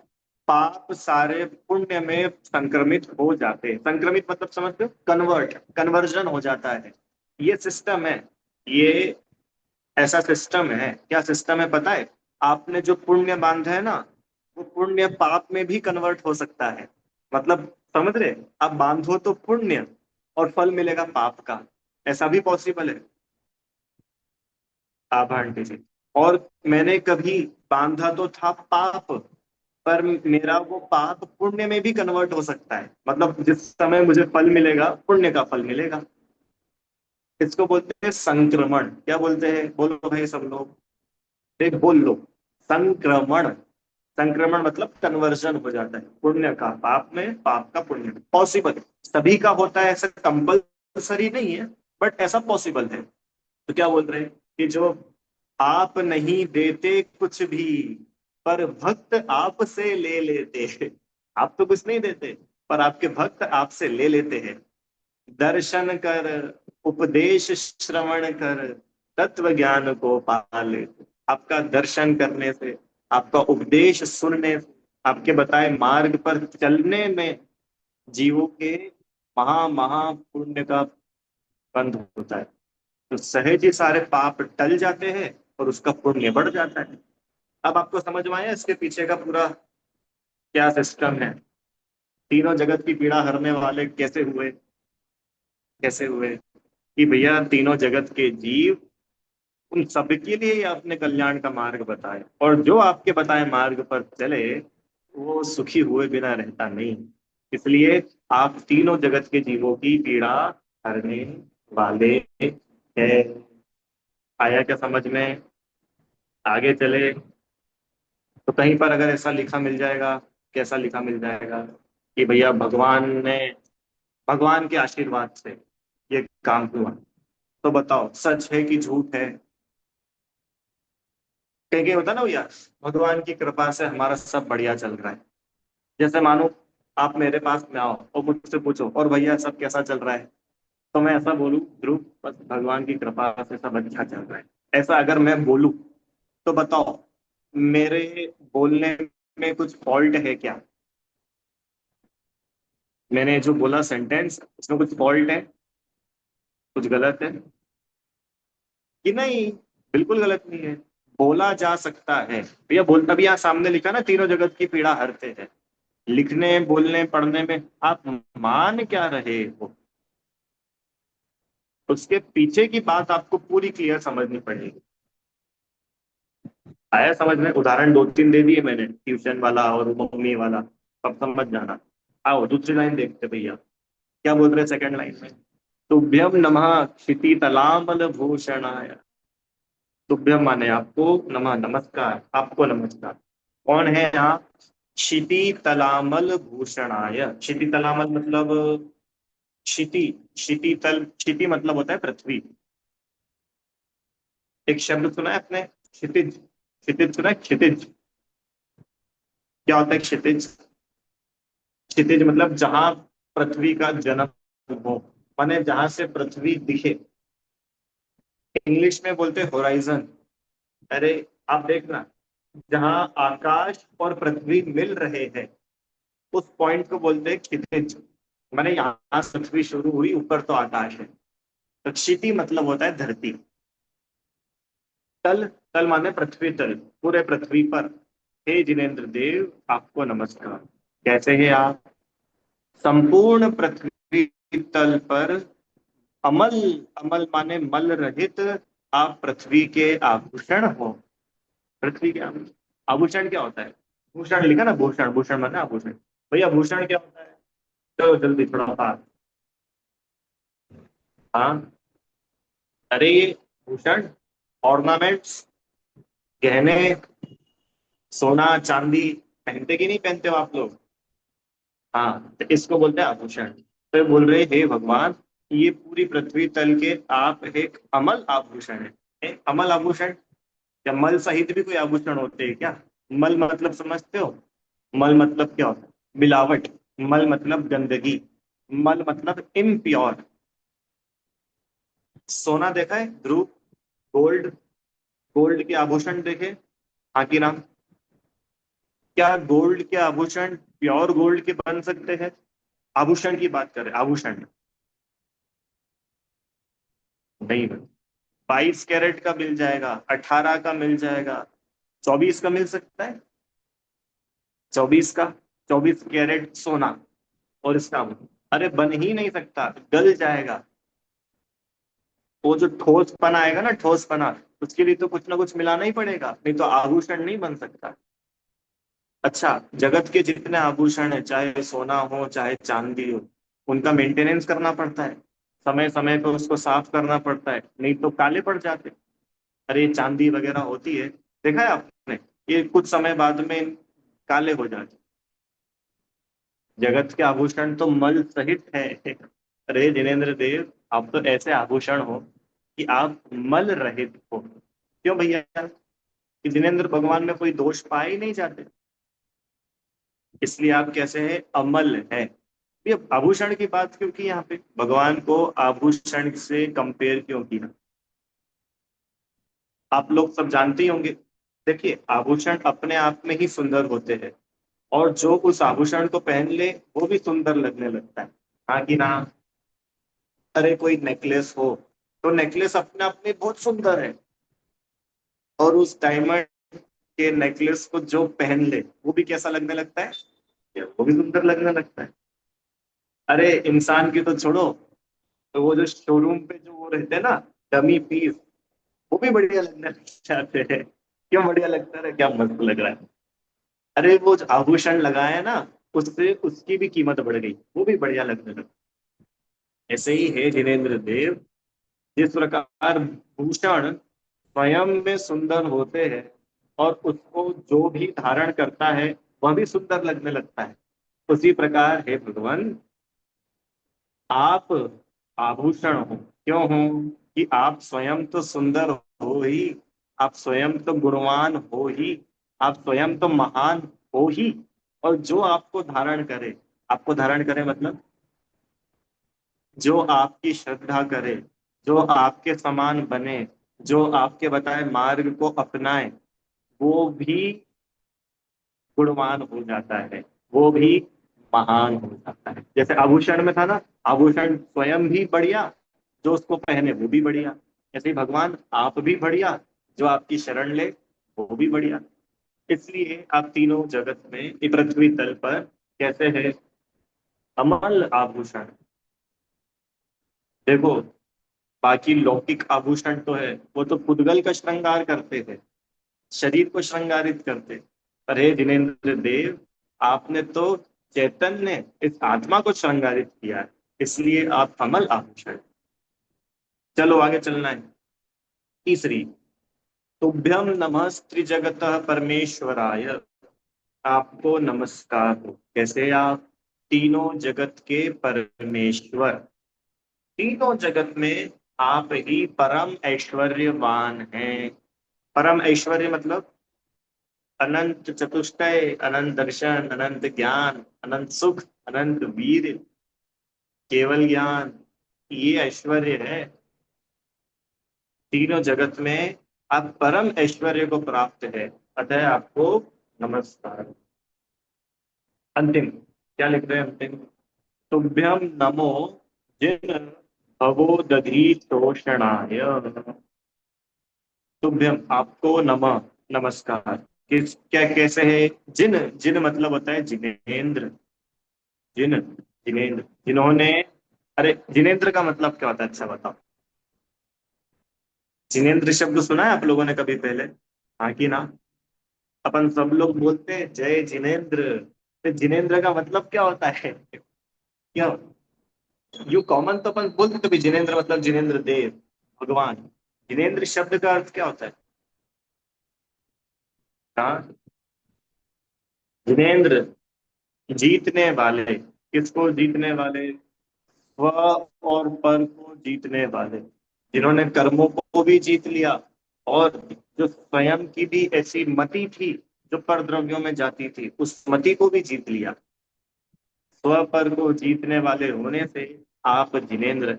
पाप सारे पुण्य में संक्रमित हो जाते हैं। संक्रमित मतलब समझते हो, कन्वर्ट, कन्वर्जन हो जाता है। ये सिस्टम है, ये ऐसा सिस्टम है। क्या सिस्टम है पता है? आपने जो पुण्य बांधा है ना, वो पुण्य पाप में भी कन्वर्ट हो सकता है। मतलब समझ रहे, आप बांधो तो पुण्य और फल मिलेगा पाप का, ऐसा भी पॉसिबल है। आभार आंटी जी। और मैंने कभी बांधा तो था पाप, पर मेरा वो पाप पुण्य में भी कन्वर्ट हो सकता है। मतलब जिस समय मुझे फल मिलेगा, पुण्य का फल मिलेगा। इसको बोलते हैं संक्रमण। क्या बोलते हैं? बोलो भाई सब लोग, एक बोल लो, संक्रमण। संक्रमण मतलब कन्वर्जन हो जाता है, पुण्य का पाप में, पाप का पुण्य में। पॉसिबल सभी का होता है, ऐसा कंपलसरी नहीं है, बट ऐसा पॉसिबल है। तो क्या बोल रहे हैं कि जो आप नहीं देते कुछ भी, पर भक्त आपसे ले लेते हैं। आप तो कुछ नहीं देते, पर आपके भक्त आपसे ले लेते हैं। दर्शन कर, उपदेश श्रवण कर, तत्व ज्ञान को पाले। आपका दर्शन करने से, आपका उपदेश सुनने से, आपके बताए मार्ग पर चलने में जीवों के महा महा पुण्य का बंध होता है। तो सहज ही सारे पाप टल जाते हैं और उसका पुण्य बढ़ जाता है। अब आपको समझ में आया इसके पीछे का पूरा क्या सिस्टम है? तीनों जगत की पीड़ा हरने वाले कैसे हुए? कैसे हुए कि भैया तीनों जगत के जीव, उन सबके लिए ही आपने कल्याण का मार्ग बताया, और जो आपके बताए मार्ग पर चले वो सुखी हुए बिना रहता नहीं। इसलिए आप तीनों जगत के जीवों की पीड़ा हरने वाले हैं। आया क्या समझ में? आगे चले तो कहीं पर अगर ऐसा लिखा मिल जाएगा, कैसा लिखा मिल जाएगा कि भैया भगवान के आशीर्वाद से ये काम हुआ, तो बताओ सच है कि झूठ है? कहीं कहीं होता है ना भैया, भगवान की कृपा से हमारा सब बढ़िया चल रहा है। जैसे मानो आप मेरे पास में आओ और मुझसे पूछो और भैया सब कैसा चल रहा है, तो मैं ऐसा बोलूं, ध्रुव बस भगवान की कृपा से सब अच्छा चल रहा है। ऐसा अगर मैं बोलूं तो बताओ मेरे बोलने में कुछ फॉल्ट है क्या? मैंने जो बोला सेंटेंस उसमें कुछ फॉल्ट है, कुछ गलत है कि नहीं? बिल्कुल गलत नहीं है, बोला जा सकता है भैया। बोल तभी यहाँ सामने लिखा ना, तीनों जगत की पीड़ा हरते हैं। लिखने बोलने पढ़ने में आप मान क्या रहे हो, उसके पीछे की बात आपको पूरी क्लियर समझनी पड़ेगी। आया समझ में? उदाहरण दो तीन दे दिए मैंने, ट्यूशन वाला और मम्मी वाला, अब समझ जाना। आओ दूसरी लाइन देखते भैया, क्या बोल रहे सेकंड लाइन में? तुभ्यम नमः क्षिति तलामल भूषणाय। तुभ्यम माने आपको, नमः नमस्कार, आपको नमस्कार। कौन है आप? क्षिति तलामल भूषणाय। क्षिति तलामल मतलब क्षिति, क्षिति तल, क्षिति मतलब होता है पृथ्वी। एक शब्द सुना है आपने, क्षितिज? क्षितिज सुना है? क्षितिज क्या होता है? क्षितिज, क्षितिज मतलब जहां पृथ्वी का जन्म हो, माने जहां से पृथ्वी दिखे। इंग्लिश में बोलते हैं होराइजन। अरे आप देखना, जहां आकाश और पृथ्वी मिल रहे हैं उस पॉइंट को बोलते हैं क्षितिज। माने यहाँ से पृथ्वी शुरू हुई, ऊपर तो आकाश है। तो क्षिति मतलब होता है धरती। तल, तल माने पृथ्वी तल, पूरे पृथ्वी पर। हे जिनेन्द्र देव आपको नमस्कार। कैसे हैं आप? संपूर्ण पृथ्वी तल पर अमल, अमल माने मल रहित, आप पृथ्वी के आभूषण हो। पृथ्वी के आभूषण, आभूषण क्या होता है? भूषण लिखा ना, भूषण, भूषण माने आभूषण। भैया भूषण क्या होता है? चलो जल्दी थोड़ा बात। हाँ, अरे ये भूषण, ऑर्नामेंट्स, गहने, सोना चांदी पहनते कि नहीं पहनते हो आप लोग? हाँ, तो इसको बोलते हैं आभूषण। तो ये बोल रहे हे भगवान, ये पूरी पृथ्वी तल के आप एक अमल आभूषण है। अमल आभूषण, या मल सहित भी कोई आभूषण होते हैं क्या? मल मतलब समझते हो? मल मतलब क्या होता है? मिलावट। मल मतलब गंदगी। मल मतलब इम्प्योर। सोना देखा है ध्रुव? गोल्ड, गोल्ड के आभूषण देखे? हाँ कि ना? क्या गोल्ड के आभूषण प्योर गोल्ड के बन सकते हैं? आभूषण की बात करें, आभूषण नहीं बन। 22 कैरेट का मिल जाएगा, 18 का मिल जाएगा, 24 का मिल सकता है? 24 का, 24 कैरेट सोना और इसका, अरे बन ही नहीं सकता, गल जाएगा। वो जो ठोस पना आएगा ना, ठोस पना, उसके लिए तो कुछ ना कुछ मिलाना ही पड़ेगा, नहीं तो आभूषण नहीं बन सकता। अच्छा, जगत के जितने आभूषण है, चाहे सोना हो चाहे चांदी हो, उनका मेंटेनेंस करना पड़ता है, समय समय पे उसको साफ करना पड़ता है, नहीं तो काले पड़ जाते। अरे ये चांदी वगैरह होती है, देखा है आपने, ये कुछ समय बाद में काले हो जाते। जगत के आभूषण तो मल सहित है। अरे जिनेन्द्र देव, आप तो ऐसे आभूषण हो कि आप मल रहित हो। क्यों भैया? कि जिनेन्द्र भगवान में कोई दोष पाए ही नहीं जाते, इसलिए आप कैसे हैं? अमल है। ये आभूषण की बात क्यों की यहाँ पे? भगवान को आभूषण से कंपेयर क्यों किया? आप लोग सब जानते ही होंगे। देखिए आभूषण अपने आप में ही सुंदर होते हैं, और जो उस आभूषण को पहन ले वो भी सुंदर लगने लगता है। हाँ कि ना? अरे कोई नेकलेस हो, तो नेकलेस अपने आप में बहुत सुंदर है, और उस डायमंड के नेकलेस को जो पहन ले वो भी कैसा लगने लगता है? वो भी सुंदर लगने लगता है। अरे इंसान की तो छोड़ो, तो वो जो शोरूम पे जो वो रहते हैं ना, डमी पीस, वो भी बढ़िया लगने लग जाते हैं। क्यों बढ़िया लगता है? क्या मस्त लग रहा है। अरे वो जो आभूषण लगाए हैं ना, उससे उसकी भी कीमत बढ़ गई, वो भी बढ़िया लगने लगा। ऐसे ही है जिनेन्द्र देव, जिस प्रकार भूषण स्वयं में सुंदर होते हैं, और उसको जो भी धारण करता है वह भी सुंदर लगने लगता है। उसी प्रकार हे भगवान, आप आभूषण हो। क्यों हो? कि आप स्वयं तो सुंदर हो ही, आप स्वयं तो गुणवान हो ही, आप स्वयं तो महान हो ही। और जो आपको धारण करे, आपको धारण करे मतलब जो आपकी श्रद्धा करे, जो आपके समान बने, जो आपके बताए मार्ग को अपनाए, वो भी गुणवान हो जाता है, वो भी महान हो जाता है। जैसे आभूषण में था ना, आभूषण स्वयं भी बढ़िया, जो उसको पहने वो भी बढ़िया। ऐसे ही भगवान आप भी बढ़िया, जो आपकी शरण ले वो भी बढ़िया। इसलिए आप तीनों जगत में इस पृथ्वी तल पर कैसे है? अमल आभूषण। देखो, बाकी लौकिक आभूषण तो है, वो तो पुद्गल का श्रृंगार करते थे, शरीर को श्रृंगारित करते। पर हे जिनेन्द्र देव, आपने तो चैतन्य इस आत्मा को श्रृंगारित किया है, इसलिए आप अमल आभूषण। चलो आगे चलना है। तीसरी, तुभ्यम नमः त्रिजगत परमेश्वराय। आपको नमस्कार हो। कैसे? आप तीनों जगत के परमेश्वर, तीनों जगत में आप ही परम ऐश्वर्यवान हैं। परम ऐश्वर्य मतलब अनंत चतुष्टय, अनंत दर्शन, अनंत ज्ञान, अनंत सुख, अनंत वीर, केवल ज्ञान, ये ऐश्वर्य है। तीनों जगत में आप परम ऐश्वर्य को प्राप्त है, अतः आपको नमस्कार। अंतिम क्या लिख रहे हैं? अंतिम, तुभ्यम नमो जिन भवो दधी तोषणाय। तुभ्यम आपको नमः, नमस्कार। किस क्या कैसे है? जिन, जिन मतलब होता है जिनेन्द्र, जिन, जिनेन्द्र जिन्होंने, अरे जिनेन्द्र का मतलब क्या होता है? अच्छा बताओ। जिनेन्द्र शब्द सुना है आप लोगों ने कभी पहले? हाँ कि ना? अपन सब लोग बोलते हैं जय जिनेन्द्र, तो जिनेन्द्र का मतलब क्या होता है? क्या? यू कॉमन तो अपन बोलते तो भी जिनेन्द्र मतलब जिनेन्द्र देव, भगवान। जिनेन्द्र शब्द का अर्थ क्या होता है? हाँ, जिनेन्द्र जीतने वाले। किसको जीतने वाले? स्व और पर को जीतने वाले, जिन्होंने कर्मों को भी जीत लिया, और जो स्वयं की भी ऐसी मति थी जो पर द्रव्यों में जाती थी, उस मति को भी जीत लिया। स्व पर को जीतने वाले होने से आप जिनेन्द्र,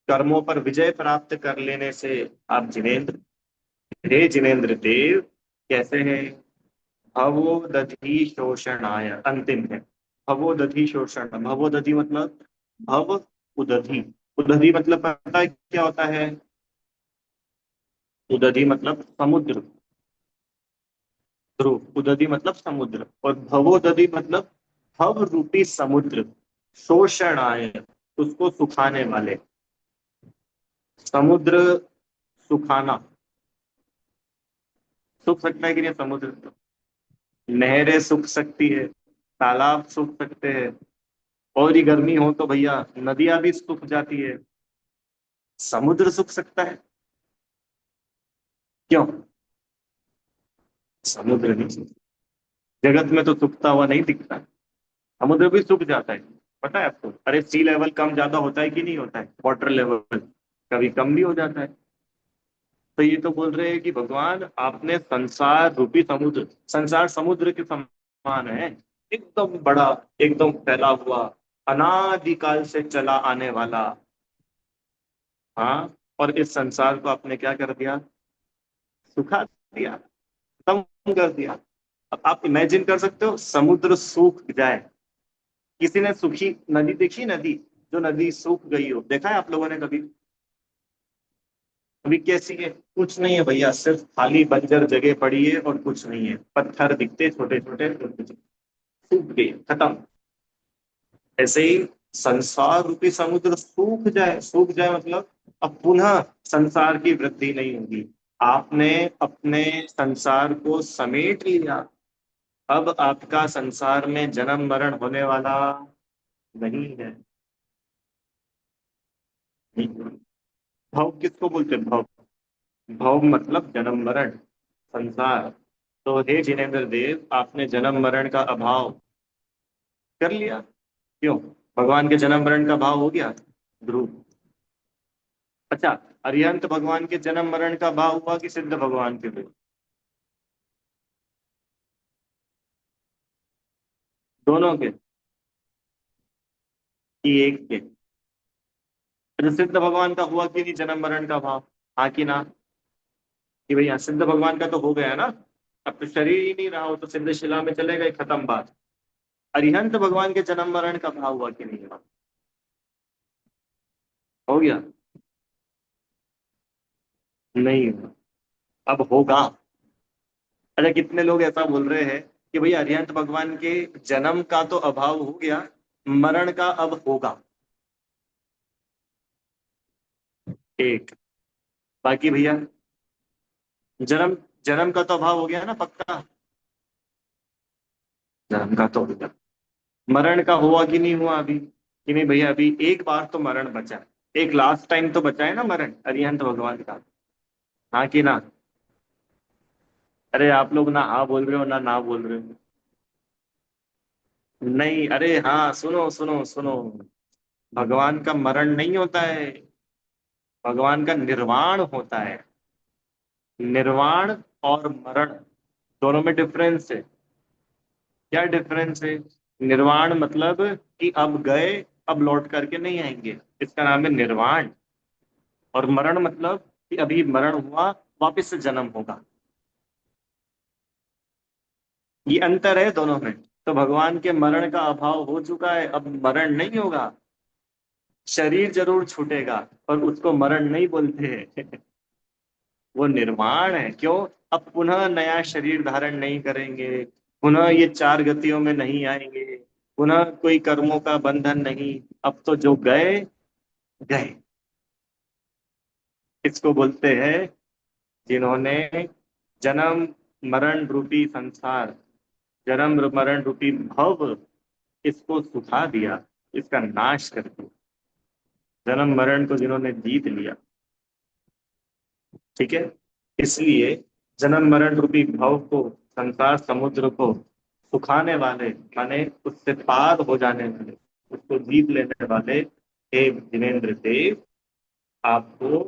कर्मों पर विजय प्राप्त कर लेने से आप जिनेन्द्र। हे जिनेन्द्र देव, कैसे हैं? भवोदधि शोषणाय, अंतिम है। भवोदधि शोषण, भवोदधि मतलब भव उदधि। उदधि मतलब पता है क्या होता है? उदधि मतलब समुद्र, ध्रुव। उदधि मतलब समुद्र, और भवोदधि मतलब भव रूपी समुद्र। शोषणाय, उसको सुखाने वाले। समुद्र सुखाना, सुख सकता है कि नहीं समुद्र? नहरें सूख सकती है, तालाब सूख सकते हैं, और ही गर्मी हो तो भैया नदियां भी सूख जाती है। समुद्र सूख सकता है? क्यों? समुद्र नहीं सूखता। जगत में तो सूखता हुआ नहीं दिखता। समुद्र भी सूख जाता है, पता है आपको? अरे सी लेवल कम ज्यादा होता है कि नहीं होता है? वाटर लेवल कभी कम भी हो जाता है। तो ये तो बोल रहे हैं कि भगवान आपने संसार रूपी समुद्र, संसार समुद्र के समान है, एकदम बड़ा, एकदम फैला हुआ, अनादिकाल से चला आने वाला। हाँ, और इस संसार को आपने क्या कर दिया? सुखा दिया, खत्म कर दिया। अब आप इमेजिन कर सकते हो समुद्र सूख जाए। किसी ने सूखी नदी देखी? नदी, जो नदी सूख गई हो, देखा है आप लोगों ने कभी? अभी कैसी है? कुछ नहीं है भैया, सिर्फ खाली बंजर जगह पड़ी है और कुछ नहीं है, पत्थर दिखते छोटे छोटे, सूख गई, खत्म। ऐसे ही संसार रूपी समुद्र सूख जाए, सूख जाए मतलब अब पुनः संसार की वृद्धि नहीं होगी। आपने अपने संसार को समेट लिया, अब आपका संसार में जन्म मरण होने वाला नहीं है। भव किसको बोलते हैं? भव, भव मतलब जन्म मरण, संसार। तो हे जिनेंद्र देव, आपने जन्म मरण का अभाव कर लिया। क्यों? भगवान के जन्म मरण का भाव हो गया। ध्रुव। अच्छा, अरिहंत भगवान के जन्म मरण का भाव हुआ कि सिद्ध भगवान के भी? दोनों के कि एक के? तो सिद्ध भगवान का हुआ कि नहीं जन्म मरण का भाव? हाँ कि ना? कि भैया सिद्ध भगवान का तो हो गया ना। अब तो शरीर ही नहीं रहा, हो तो सिद्ध शिला में चलेगा ही, खत्म बात। अरिहंत भगवान के जन्म मरण का भाव हुआ कि नहीं हुआ? हो गया? नहीं हुआ। अब होगा। अच्छा, कितने लोग ऐसा बोल रहे हैं कि भैया अरिहंत भगवान के जन्म का तो अभाव हो गया, मरण का अब होगा? एक। बाकी भैया जन्म जन्म का तो अभाव हो गया ना पक्का? जन्म का तो हो गया। मरण का हुआ कि नहीं हुआ अभी? कि नहीं भैया, अभी एक बार तो मरण बचा है। एक लास्ट टाइम तो बचा है ना मरण अरिहंत भगवान का। हाँ कि ना? अरे आप लोग ना हाँ बोल रहे हो ना ना बोल रहे हो। नहीं, अरे हाँ, सुनो सुनो सुनो। भगवान का मरण नहीं होता है, भगवान का निर्वाण होता है। निर्वाण और मरण दोनों में डिफरेंस है। क्या डिफरेंस है? निर्वाण मतलब कि अब गए, अब लौट करके नहीं आएंगे, इसका नाम है निर्वाण। और मरण मतलब कि अभी मरण हुआ, वापस से जन्म होगा। ये अंतर है दोनों में। तो भगवान के मरण का अभाव हो चुका है, अब मरण नहीं होगा। शरीर जरूर छूटेगा, पर उसको मरण नहीं बोलते हैं। वो निर्माण है। क्यों? अब पुनः नया शरीर धारण नहीं करेंगे, पुनः ये चार गतियों में नहीं आएंगे, पुनः कोई कर्मों का बंधन नहीं। अब तो जो गए गए। इसको बोलते हैं जिन्होंने जन्म मरण रूपी संसार, जन्म मरण रूपी भव, इसको सुखा दिया, इसका नाश कर दिया। जन्म मरण को जिन्होंने जीत लिया। ठीक है। इसलिए जन्म मरण रूपी भव को, संसार समुद्र को सुखाने वाले, माने उससे पार हो जाने वाले, उसको जीत लेने वाले हे जिनेन्द्र देव, आपको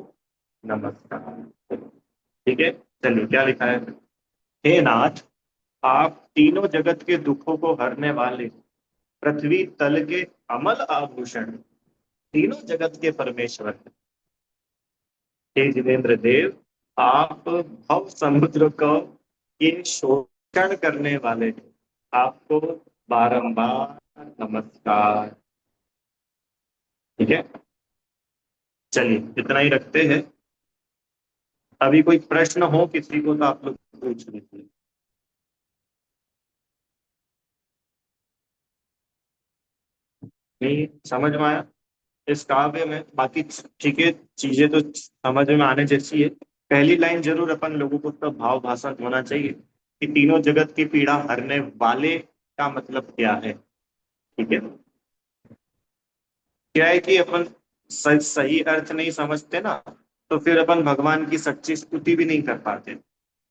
नमस्कार। ठीक है। चलिए क्या लिखा है। हे नाथ, आप तीनों जगत के दुखों को हरने वाले, पृथ्वी तल के अमल आभूषण, तीनों जगत के परमेश्वर। हे जितेंद्र देव, आप भव समुद्र को ये शोषण करने वाले हैं। आपको बारंबार नमस्कार। ठीक है। चलिए इतना ही रखते हैं। अभी कोई प्रश्न हो किसी को तो आप लोग पूछ लीजिए। नहीं समझ में आया इस काव्य में? बाकी ठीक है, चीजें तो समझ में आने जैसी है। पहली लाइन जरूर अपन लोगों को उसका भाव भाषण होना चाहिए कि तीनों जगत की पीड़ा हरने वाले का मतलब क्या है। ठीक है। क्या है कि अपन सही अर्थ नहीं समझते ना, तो फिर अपन भगवान की सच्ची स्तुति भी नहीं कर पाते।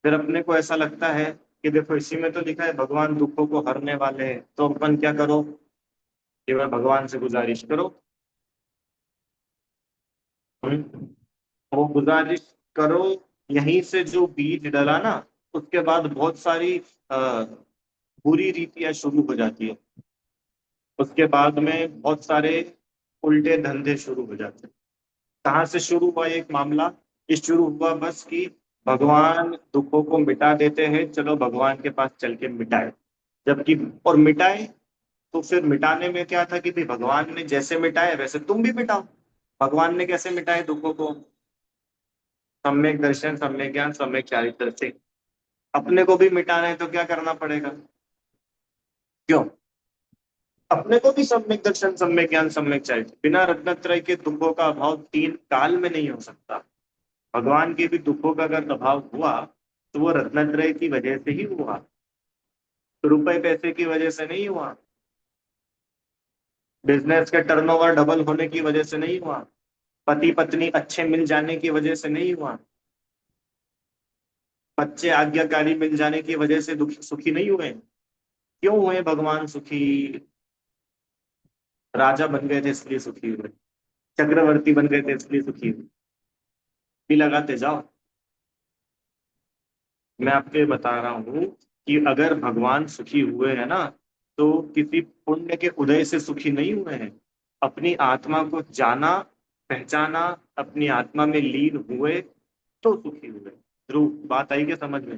फिर अपने को ऐसा लगता है कि देखो इसी में तो लिखा है भगवान दुखों को हरने वाले हैं, तो अपन क्या करो, केवल भगवान से गुजारिश करो। वो गुजारिश करो। यहीं से जो बीज डला ना, उसके बाद बहुत सारी बुरी रीतियां शुरू हो जाती है। उसके बाद में बहुत सारे उल्टे धंधे शुरू हो जाते हैं। कहाँ से शुरू हुआ एक मामला? ये शुरू हुआ बस कि भगवान दुखों को मिटा देते हैं, चलो भगवान के पास चल के मिटाए। जबकि और मिटाए, तो फिर मिटाने में क्या था कि भाई भगवान ने जैसे मिटाए वैसे तुम भी मिटाओ। भगवान ने कैसे मिटाए दुखों को? सम्यक दर्शन, सम्यक ज्ञान, सम्यक चारित्र से। अपने को भी मिटाना है तो क्या करना पड़ेगा? क्यों? अपने को भी सम्यक दर्शन, सम्यक ज्ञान, सम्यक चारित्र, बिना रत्नत्रय के दुखों का अभाव तीन काल में नहीं हो सकता। भगवान के भी दुखों का अगर अभाव हुआ, तो वो रत्नत्रय की वजह से ही हुआ, तो रुपए पैसे की वजह से नहीं हुआ। बिजनेस के टर्नओवर डबल होने की वजह से नहीं हुआ। पति पत्नी अच्छे मिल जाने की वजह से नहीं हुआ। बच्चे आज्ञाकारी मिल जाने की वजह से दुखी सुखी नहीं हुए? क्यों हुए भगवान सुखी? राजा बन गए थे इसलिए सुखी हुए, चक्रवर्ती बन गए थे इसलिए सुखी हुए। भी लगाते जाओ। मैं आपके बता रहा हूँ कि अगर भगवान सुखी हुए हैं ना, तो किसी पुण्य के उदय से सुखी नहीं हुए हैं। अपनी आत्मा को जाना, पहचाना, अपनी आत्मा में लीन हुए तो सुखी हुए। ध्रुव, बात आई क्या समझ में?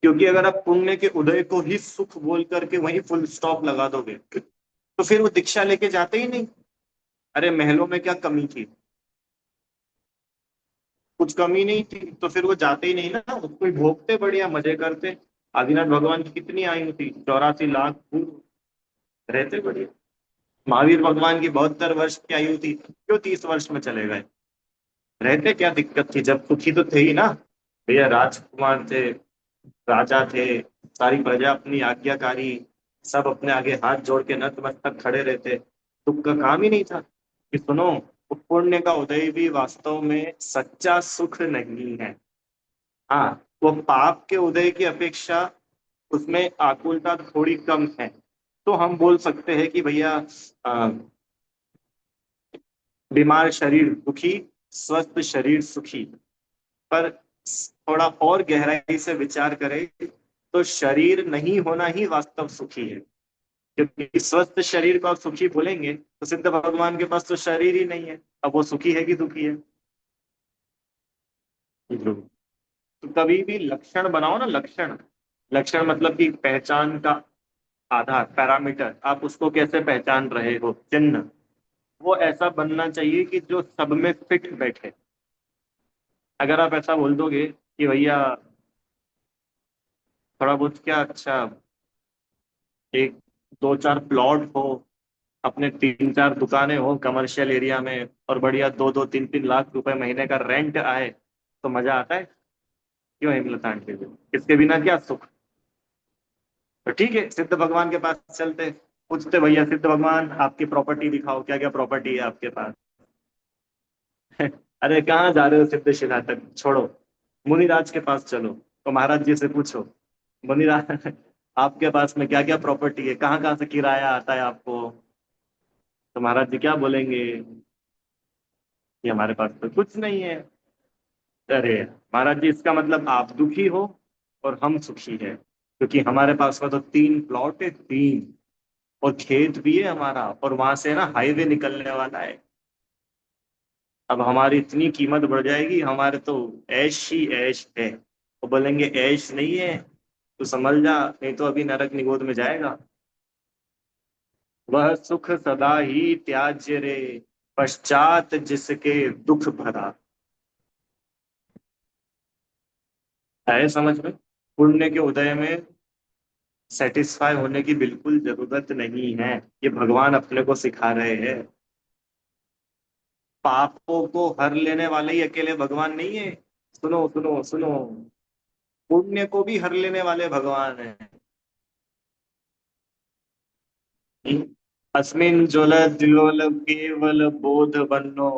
क्योंकि अगर आप पुण्य के उदय को ही सुख बोल करके वहीं फुल स्टॉप लगा दोगे, तो फिर वो दीक्षा लेके जाते ही नहीं। अरे महलों में क्या कमी थी? कुछ कमी नहीं थी, तो फिर वो जाते ही नहीं ना, उसको ही भोगते, बढ़िया मजे करते। आदिनाथ भगवान की कितनी आयु थी? 84 लाख पूर्व, रहते बढ़िया। महावीर भगवान की 72 वर्ष की आयु थी, क्यों 30 वर्ष में चले गए? रहते, क्या दिक्कत थी? जब सुखी तो थे ही ना। भैया राजकुमार थे, राजा थे, सारी प्रजा अपनी आज्ञाकारी, सब अपने आगे हाथ जोड़ के नतमस्तक खड़े रहते। दुख का काम ही नहीं था। कि सुनो, पुण्य का उदय भी वास्तव में सच्चा सुख नहीं है। हाँ, वो पाप के उदय की अपेक्षा उसमें आकुलता थोड़ी कम है। तो हम बोल सकते हैं कि भैया, अ, बीमार शरीर दुखी, स्वस्थ शरीर सुखी। पर थोड़ा और गहराई से विचार करें तो शरीर नहीं होना ही वास्तव सुखी है। क्योंकि स्वस्थ शरीर को आप सुखी बोलेंगे तो सिद्ध भगवान के पास तो शरीर ही नहीं है, अब वो सुखी है कि दुखी है? तो कभी भी लक्षण बनाओ ना, लक्षण। लक्षण मतलब कि पहचान का आधार, पैरामीटर, आप उसको कैसे पहचान रहे हो, चिन्ह। वो ऐसा बनना चाहिए कि जो सब में फिट बैठे। अगर आप ऐसा बोल दोगे कि भैया थोड़ा बहुत क्या, अच्छा एक दो चार प्लॉट हो, अपने तीन चार दुकानें हो कमर्शियल एरिया में, और बढ़िया 2-2 3-3 लाख रुपए महीने का रेंट आए, तो मजा आता है? क्यों हेमलता आंटी जी? इसके बिना क्या सुख? तो ठीक है, सिद्ध भगवान के पास चलते, पूछते भैया सिद्ध भगवान आपकी प्रॉपर्टी दिखाओ, क्या क्या प्रॉपर्टी है आपके पास? अरे कहाँ जा रहे हो सिद्ध शिला तक, छोड़ो, मुनिराज के पास चलो, तो महाराज जी से पूछो, मुनिराज आपके पास में क्या क्या प्रॉपर्टी है, कहाँ कहाँ से किराया आता है आपको? तो महाराज जी क्या बोलेंगे कि हमारे पास तो कुछ नहीं है। अरे महाराज जी, इसका मतलब आप दुखी हो और हम सुखी है, क्योंकि हमारे पास में तो 3 प्लॉट है, 3, और खेत भी है हमारा, और वहां से ना हाईवे निकलने वाला है। अब हमारी इतनी कीमत बढ़ जाएगी, हमारे तो ऐश ही ऐश है। वो बोलेंगे ऐश नहीं है तो समझ जा, नहीं तो अभी नरक निगोद में जाएगा। वह सुख सदा ही त्याज्य रे, पश्चात जिसके दुख भरा। है समझ में? पुण्य के उदय में सेटिस्फाई होने की बिल्कुल जरूरत नहीं है। ये भगवान अपने को सिखा रहे हैं। पापों को हर लेने वाले ही अकेले भगवान नहीं है। सुनो सुनो सुनो, पुण्य को भी हर लेने वाले भगवान हैं। अस्मिन् ज्वलज्ज्वल केवल बोध बन्नो,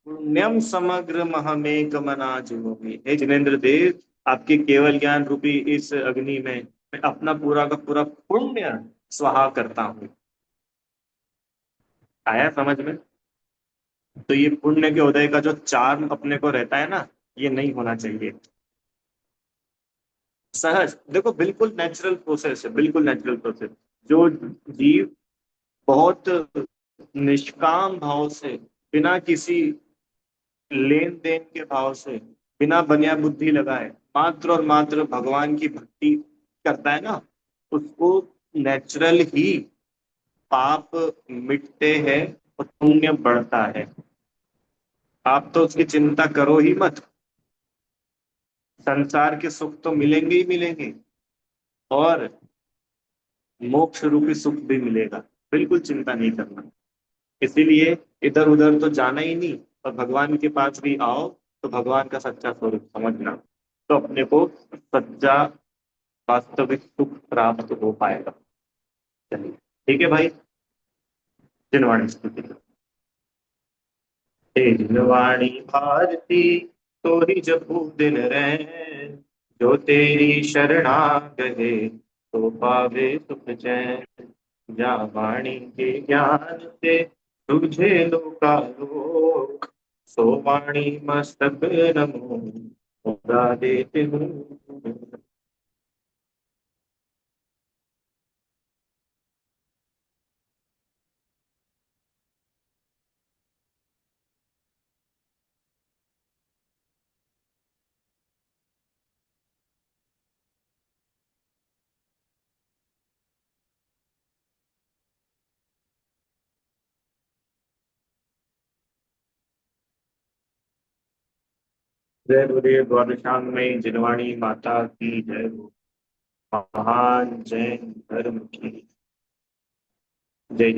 पुण्यम समग्र महमेक मना जुहोमि। हे जिनेन्द्र देव, आपके केवल ज्ञान रूपी इस अग्नि में मैं अपना पूरा का पूरा पुण्य स्वाहा करता हूँ। आया समझ में? तो ये पुण्य के उदय का जो चार्म अपने को रहता है ना, ये नहीं होना चाहिए। सहज देखो, बिल्कुल नेचुरल प्रोसेस है, बिल्कुल नेचुरल प्रोसेस। जो जीव बहुत निष्काम भाव से, बिना किसी लेन देन के भाव से, बिना बनिया बुद्धि लगाए, मात्र और मात्र भगवान की भक्ति करता है ना, उसको नेचुरल ही पाप मिटते हैं और पुण्य बढ़ता है। आप तो उसकी चिंता करो ही मत। संसार के सुख तो मिलेंगे ही मिलेंगे, और मोक्ष रूपी सुख भी मिलेगा। बिल्कुल चिंता नहीं करना। इसीलिए इधर उधर तो जाना ही नहीं, और भगवान के पास भी आओ तो भगवान का सच्चा स्वरूप समझना, तो अपने को सच्चा वास्तविक सुख प्राप्त हो पाएगा। चलिए, ठीक है भाई। जिनवाणी स्तुति। हे जिनवाणी भारती, तो ही जपू दिन रैन, जो तेरी शरणा गए तो पावे सुख चैन। जा वाणी के ज्ञान से तुझे लोकालोक, सो वाणी मस्तक नमो मुद्रा देते हूँ। जय गुरुदेव द्वादशांग जिनवाणी माता की जय हो। महान जैन धर्म की जय।